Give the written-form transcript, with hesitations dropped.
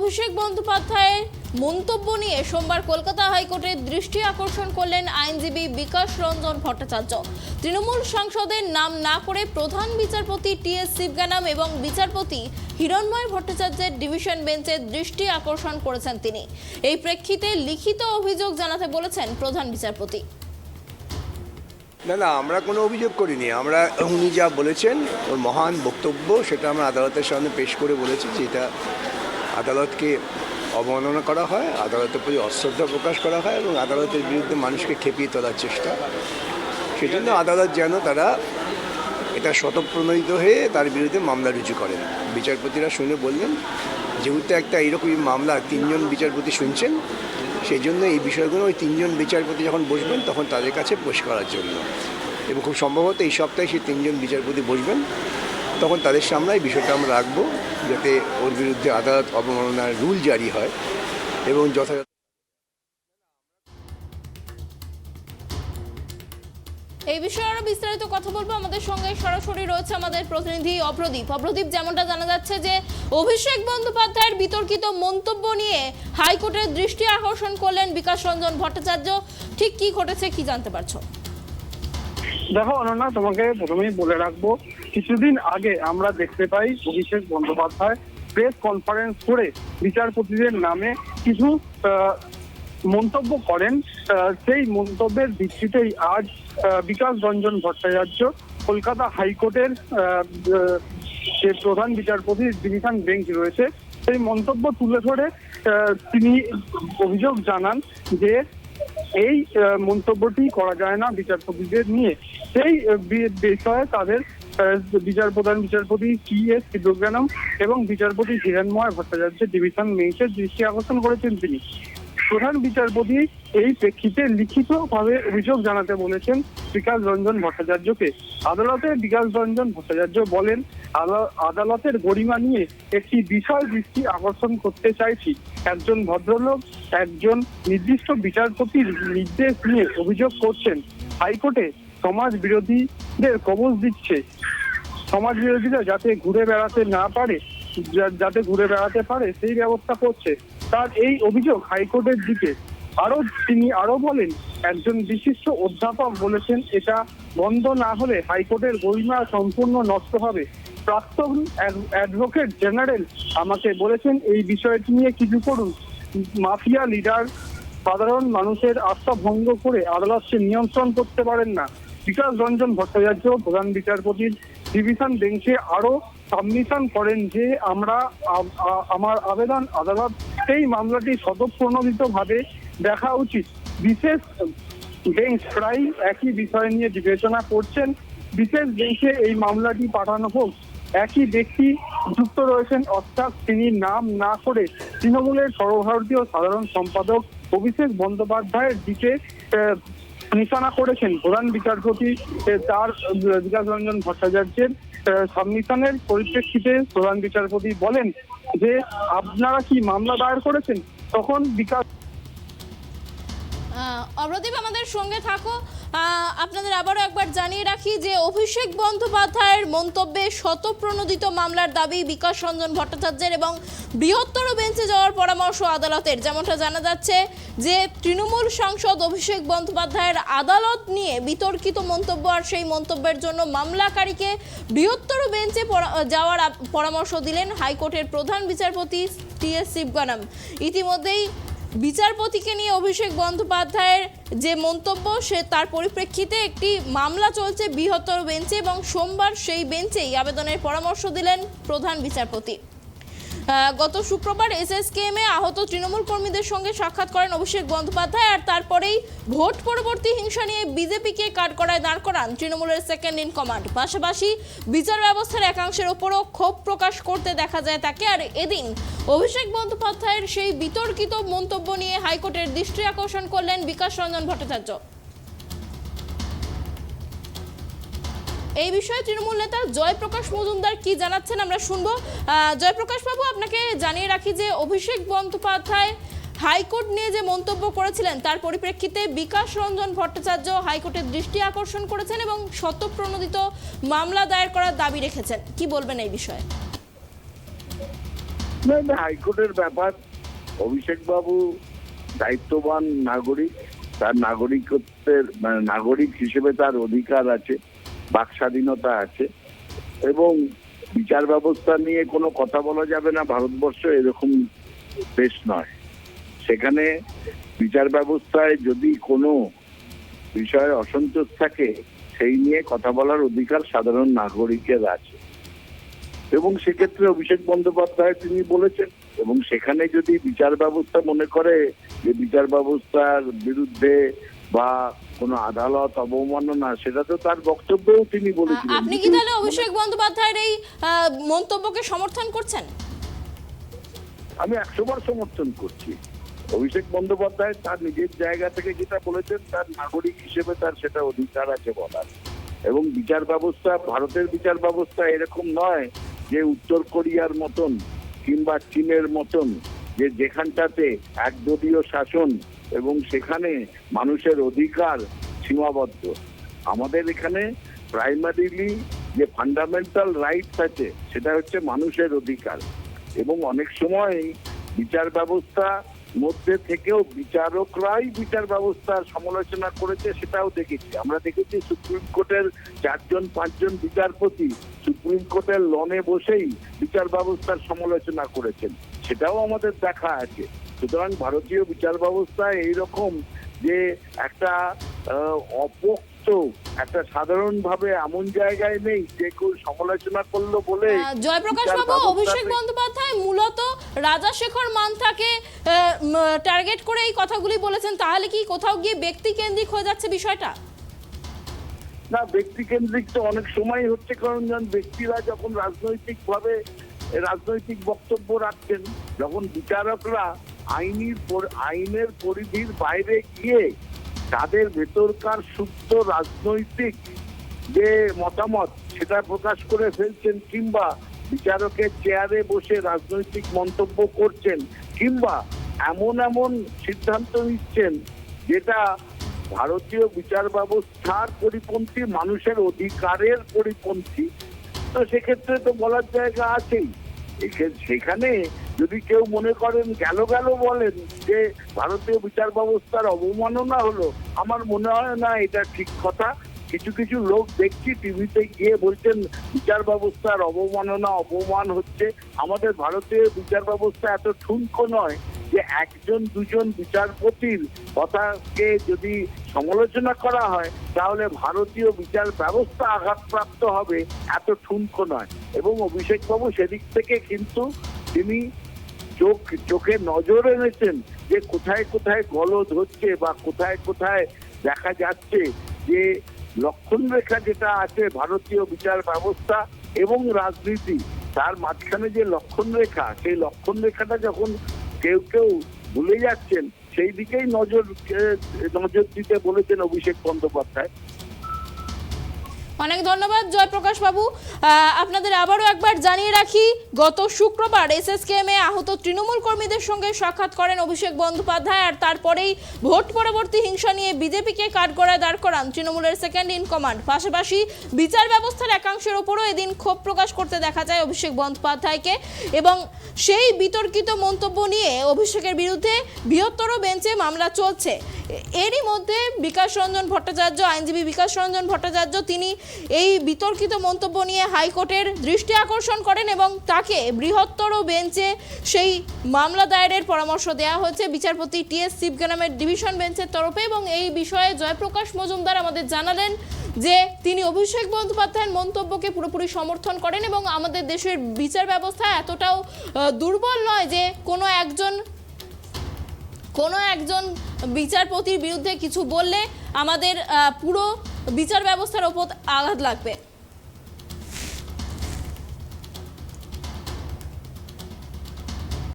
অভিষেক বন্দ্যোপাধ্যায়ের মন্তব্য নিয়ে সোমবার কলকাতা হাইকোর্টের দৃষ্টি আকর্ষণ করলেন আইনজীবী বিকাশ রঞ্জন ভট্টাচার্য। তৃণমূল সাংসদের নাম না করে প্রধান বিচারপতি টি.এস. শিবগানাম এবং বিচারপতি হিরণময় ভট্টাচার্যের ডিভিশন বেঞ্চের দৃষ্টি আকর্ষণ করেছেন তিনি। এই প্রেক্ষিতে লিখিত অভিযোগ জানাতে বলেছেন প্রধান বিচারপতি। না, আমরা কোনো অভিযোগ করিনি। আমরা উনি যা বলেছেন ওর মহান বক্তব্য সেটা আমরা আদালতের সামনে পেশ করে বলেছি যে এটা আদালতকে অবমাননা করা হয়, আদালতের প্রতি অশ্রদ্ধা প্রকাশ করা হয় এবং আদালতের বিরুদ্ধে মানুষকে খেপিয়ে তোলার চেষ্টা। সেজন্য আদালত যেন তারা এটা স্বতঃপ্রণোদিত হয়ে তার বিরুদ্ধে মামলা রুজু করেন। বিচারপতিরা শুনে বললেন যেহেতু একটা এইরকমই মামলা 3 জন বিচারপতি শুনছেন, সেই জন্য এই বিষয়গুলো ওই 3 জন বিচারপতি যখন বসবেন তখন তাদের কাছে পেশ করার জন্য, এবং খুব সম্ভবত এই সপ্তাহে সেই 3 জন বিচারপতি বসবেন, তখন তাদের সামনে এই বিষয়টা আমরা রাখবো যাতে ওর বিরুদ্ধে আদালত অবমাননার রুল জারি হয় এবং যথাযথ। এই বিষয়ে আরো বিস্তারিত কথা বলবো। আমাদের সঙ্গে সরাসরি রয়েছে আমাদের প্রতিনিধি অপ্রদীপ। অপ্রদীপ, যেমনটা জানা যাচ্ছে যে অভিষেক বন্দ্যোপাধ্যায়ের বিতর্কিত মন্তব্য নিয়ে হাইকোর্টের দৃষ্টি আকর্ষণ করলেন বিকাশ রঞ্জন ভট্টাচার্য। ঠিক কি ঘটেছে, কি জানতে পারছো? দেখো অনন্যা, তোমাকে প্রথমেই বলে রাখবো, কিছুদিন আগে আমরা দেখতে পাই অভিষেক বন্দ্যোপাধ্যায় প্রেস কনফারেন্স করে বিচারপতিদের নামে কিছু মন্তব্য করেন। সেই মন্তব্যের ভিত্তিতেই আজ বিকাশ রঞ্জন ভট্টাচার্য কলকাতা হাইকোর্টের যে প্রধান বিচারপতির ডিভিশন বেঞ্চ রয়েছে সেই মন্তব্য তুলে ধরে তিনি অভিযোগ জানান যে এই মন্তব্যটি করা যায় না বিচারপতিদের নিয়ে। সেই বিষয়ে তাদের প্রধান বিচারপতি টি.এস. শিবগানাম এবং বিচারপতি হিরণময় ভট্টাচার্যের ডিভিশন বেঞ্চের দৃষ্টি আকর্ষণ করেছেন তিনি। প্রধান বিচারপতি এই প্রেক্ষিতে লিখিতভাবে অভিযোগ জানাতে বলেছেন বিকাশ রঞ্জন ভট্টাচার্যকে। আদালতে বিকাশ রঞ্জন ভট্টাচার্য বলেন, আদালতের গরিমা নিয়ে একটি বিষয় দৃষ্টি আকর্ষণ করতে চাইছি। একজন ভদ্রলোক একজন নির্দিষ্ট বিচারপতির নির্দেশ নিয়ে অভিযোগ করছেন হাইকোর্টে সমাজ বিরোধীদের কবজ দিচ্ছে, সমাজ বিরোধীরা যাতে ঘুরে বেড়াতে পারে সেই ব্যবস্থা করছে। তার এই অভিযোগ হাইকোর্টের দিকে। তিনি আরো বলেন, একজন বিশিষ্ট অধ্যাপক বলেছেন এটা বন্ধ না হলে হাইকোর্টের গরিমা সম্পূর্ণ নষ্ট হবে। প্রাক্তন অ্যাডভোকেট জেনারেল আমাকে বলেছেন এই বিষয়টি নিয়ে কিছু করুন। মাফিয়া লিডার সাধারণ মানুষের আস্থা ভঙ্গ করে আদালতকে নিয়ন্ত্রণ করতে পারেন না। বিকাশ রঞ্জন ভট্টাচার্য প্রধান বিচারপতির ডিভিশন বেঞ্চে আরো সাবমিশন করেন যে আমার আবেদন আদালত এই মামলাটি স্বতঃপ্রণোদিতভাবে দেখা উচিত। বিশেষ বেঞ্চ প্রায় একই বিষয় নিয়ে বিবেচনা করছেন। বিশেষ বেঞ্চে এই মামলাটি পাঠানো হোক। একই ব্যক্তি যুক্ত রয়েছেন, অর্থাৎ তিনি নাম না করে তৃণমূলের সর্বভারতীয় সাধারণ সম্পাদক অভিষেক বন্দ্যোপাধ্যায়ের দিকে নিশানা করেছেন প্রধান বিচারপতি। তার বিকাশ রঞ্জন ভট্টাচার্যের সাবমিশনের পরিপ্রেক্ষিতে প্রধান বিচারপতি বলেন যে আপনারা কি মামলা দায়ের করেছেন? তখন বিকাশ অপ্রদীপ, আমাদের সঙ্গে থাকো। আপনাদের আবারও একবার জানিয়ে রাখি যে অভিষেক বন্দ্যোপাধ্যায়ের মন্তব্যে স্বতঃপ্রণোদিত মামলার দাবি বিকাশ রঞ্জন ভট্টাচার্যের এবং বৃহত্তর বেঞ্চে যাওয়ার পরামর্শ আদালতের। যেমনটা জানা যাচ্ছে যে তৃণমূল সাংসদ অভিষেক বন্দ্যোপাধ্যায়ের আদালত নিয়ে বিতর্কিত মন্তব্য আর সেই মন্তব্যের জন্য মামলাকারীকে বৃহত্তর বেঞ্চে যাওয়ার পরামর্শ দিলেন হাইকোর্টের প্রধান বিচারপতি টি.এস. শিবগানাম। ইতিমধ্যেই বিচারপতিকে নিয়ে অভিষেক বন্দ্যোপাধ্যায়ের যে মন্তব্য তার পরিপ্রেক্ষিতে একটি মামলা চলছে বৃহত্তর বেঞ্চে এবং সোমবার সেই বেঞ্চেই আবেদনের পরামর্শ দিলেন প্রধান বিচারপতি। গত শুক্রবার SSKM এ আহত তৃণমূল কর্মীদের সঙ্গে সাক্ষাৎ করেন অভিষেক বন্দ্যোপাধ্যায়, আর তারপরেই ভোট পরবর্তী হিংসা নিয়ে বিজেপিকে কাঠগড়ায় দাঁড় করান তৃণমূলের সেকেন্ড ইন কমান্ড। পাশাপাশি বিচার ব্যবস্থার একাংশের ওপরও ক্ষোভ প্রকাশ করতে দেখা যায় তাকে। আর এদিন অভিষেক বন্দ্যোপাধ্যায়ের সেই বিতর্কিত মন্তব্য নিয়ে হাইকোর্টের দৃষ্টি আকর্ষণ করলেন বিকাশ রঞ্জন ভট্টাচার্য। এই বিষয়ে তৃণমূল নেতা জয়প্রকাশ মজুমদার কি জানাচ্ছেন আমরা শুনবো। জয়প্রকাশ বাবু, আপনাকে জানিয়ে রাখি যে অভিষেক বন্দ্যোপাধ্যায় হাইকোর্ট নিয়ে যে মন্তব্য করেছিলেন তার পরিপ্রেক্ষিতে বিকাশ রঞ্জন ভট্টাচার্য হাইকোর্টের দৃষ্টি আকর্ষণ করেছেন এবং স্বতঃপ্রণোদিত মামলা দায়ের করার দাবি রেখেছেন। কি বলবেন এই বিষয়ে? না, এটা হাইকোর্টের ব্যাপার। অভিষেক বাবু দায়িত্ববান নাগরিক, তার নাগরিকত্বের মানে নাগরিক হিসেবে তার অধিকার আছে, বাক স্বাধীনতা আছে, এবং বিচার ব্যবস্থা নিয়ে কোনো কথা বলা যাবে না। ভারতবর্ষ এরকম দেশ নয়। সেখানে বিচার ব্যবস্থায় যদি কোনো বিষয়ে অসন্তোষ থাকে, সেই নিয়ে কথা বলার অধিকার সাধারণ নাগরিকের আছে। এবং সেক্ষেত্রে অভিষেক বন্দ্যোপাধ্যায় তিনি বলেছেন, এবং সেখানে যদি বিচার ব্যবস্থা মনে করে যে বিচার ব্যবস্থার বিরুদ্ধে বা কোনো আদালত অবমাননা, সেটা তো তার বক্তব্যেও তিনি বলেছিলেন। আপনি কি তাহলে অভিষেক বন্দ্যোপাধ্যায়ের এই মন্তব্যকে সমর্থন করছেন? আমি 100বার সমর্থন করছি। অভিষেক বন্দ্যোপাধ্যায় তার নিজের জায়গা থেকে যেটা বলেছেন, তার নাগরিক হিসেবে তার সেটা অধিকার আছে বলার। এবং বিচার ব্যবস্থা, ভারতের বিচার ব্যবস্থা এরকম নয় যে উত্তর কোরিয়ার মতন কিংবা চীনের মতন, যে যেখানটাতে একদলীয় শাসন এবং সেখানে মানুষের অধিকার সীমাবদ্ধ। আমাদের এখানে প্রাইমারিলি যে ফান্ডামেন্টাল রাইটস আছে, সেটা হচ্ছে মানুষের অধিকার। এবং অনেক সময় বিচার ব্যবস্থা মধ্যে থেকেও বিচারকরাই বিচার ব্যবস্থার সমালোচনা করেছে, সেটাও দেখেছি। আমরা দেখেছি সুপ্রিম কোর্টের 4-5জন বিচারপতি সুপ্রিম কোর্টের লনে বসেই বিচার ব্যবস্থার সমালোচনা করেছেন, সেটাও আমাদের দেখা আছে। সুতরাং ভারতীয় বিচার ব্যবস্থা এইরকম যে একটা অপোক্ত, একটা সাধারণভাবে এমন জায়গায় নেই যে কেউ সমালোচনা করলো বলে। জয়প্রকাশ বাবু, অভিষেক বন্দ্যোপাধ্যায় মূলত রাজাশেখর মান্থাকে টার্গেট করে এই কথাগুলি বলেছেন, তাহলে কি কোথাও গিয়ে ব্যক্তি কেন্দ্রিক হয়ে যাচ্ছে বিষয়টা? না, ব্যক্তি কেন্দ্রিক তো অনেক সময় হচ্ছে, কারণ ব্যক্তিরা যখন রাজনৈতিক বক্তব্য রাখছেন, যখন বিচারকরা আইনের পরিধির বাইরে গিয়ে তাদের ভেতরকার সুপ্ত রাজনৈতিক যে মতামত সেটা প্রকাশ করে ফেলছেন, কিংবা বিচারকের চেয়ারে বসে রাজনৈতিক মন্তব্য করছেন, কিংবা এমন সিদ্ধান্ত নিচ্ছেন যেটা ভারতীয় বিচার ব্যবস্থার পরিপন্থী, মানুষের অধিকারের পরিপন্থী, তো সেক্ষেত্রে তো বলার জায়গা আছেই। সেখানে যদি কেউ মনে করেন গেল বলেন যে ভারতীয় বিচার ব্যবস্থার অবমাননা হলো, আমার মনে হয় না এটা ঠিক কথা। কিছু লোক দেখছি টিভিতে গিয়ে বলছেন বিচার ব্যবস্থার অপমান হচ্ছে। আমাদের ভারতীয় বিচার ব্যবস্থা এত ঠুনকো নয় যে 1-2জন বিচারপতির কথাকে যদি সমালোচনা করা হয় তাহলে ভারতীয় বিচার ব্যবস্থা আঘাতপ্রাপ্ত হবে, এত ঠুনকো নয়। এবং অভিষেক বাবু সেদিক থেকে কিন্তু তিনি চোখে নজর এনেছেন যে কোথায় গলদ হচ্ছে বা কোথায় দেখা যাচ্ছে যে লক্ষণ রেখা যেটা আছে ভারতীয় বিচার ব্যবস্থা এবং রাজনীতি, তার মাঝখানে যে লক্ষণ রেখা, সেই লক্ষণ রেখাটা যখন কেউ ভুলে যাচ্ছেন, সেই দিকেই নজর দিতে বলেছেন অভিষেক বন্দ্যোপাধ্যায়। অনেক ধন্যবাদ জয়প্রকাশ বাবু। আপনাদের আবারও একবার জানিয়ে রাখি, গত শুক্রবার SSKM এ আহত তৃণমূল কর্মীদের সঙ্গে সাক্ষাৎ করেন অভিষেক বন্দ্যোপাধ্যায়, আর তারপরেই ভোট পরবর্তী হিংসা নিয়ে বিজেপিকে কাঠগড়ায় দাঁড় করান তৃণমূলের সেকেন্ড ইন কমান্ড। পাশাপাশি বিচার ব্যবস্থার একাংশের ওপরও এদিন ক্ষোভ প্রকাশ করতে দেখা যায় অভিষেক বন্দ্যোপাধ্যায়কে, এবং সেই বিতর্কিত মন্তব্য নিয়ে অভিষেকের বিরুদ্ধে বৃহত্তর বেঞ্চে মামলা চলছে। এরই মধ্যে বিকাশ রঞ্জন ভট্টাচার্য, আইনজীবী বিকাশ রঞ্জন ভট্টাচার্য, তিনি এই বিতর্কিত মন্তব্য নিয়ে হাইকোর্টের দৃষ্টি আকর্ষণ করেন এবং তাকে বৃহত্তর বেঞ্চে সেই মামলা দায়েরের পরামর্শ দেওয়া হয়েছে বিচারপতি TS শিবগানামের ডিভিশন বেঞ্চের তরফে। এবং এই বিষয়ে জয়প্রকাশ মজুমদার আমাদের জানালেন যে তিনি অভিষেক বন্দ্যোপাধ্যায়ের মন্তব্যকে পুরোপুরি সমর্থন করেন এবং আমাদের দেশের বিচার ব্যবস্থা এতটাও দুর্বল নয় যে কোনো একজন বিচারপতির বিরুদ্ধে কিছু বললে আমাদের পুরো বিচার ব্যবস্থার ওপর আঘাত লাগবে।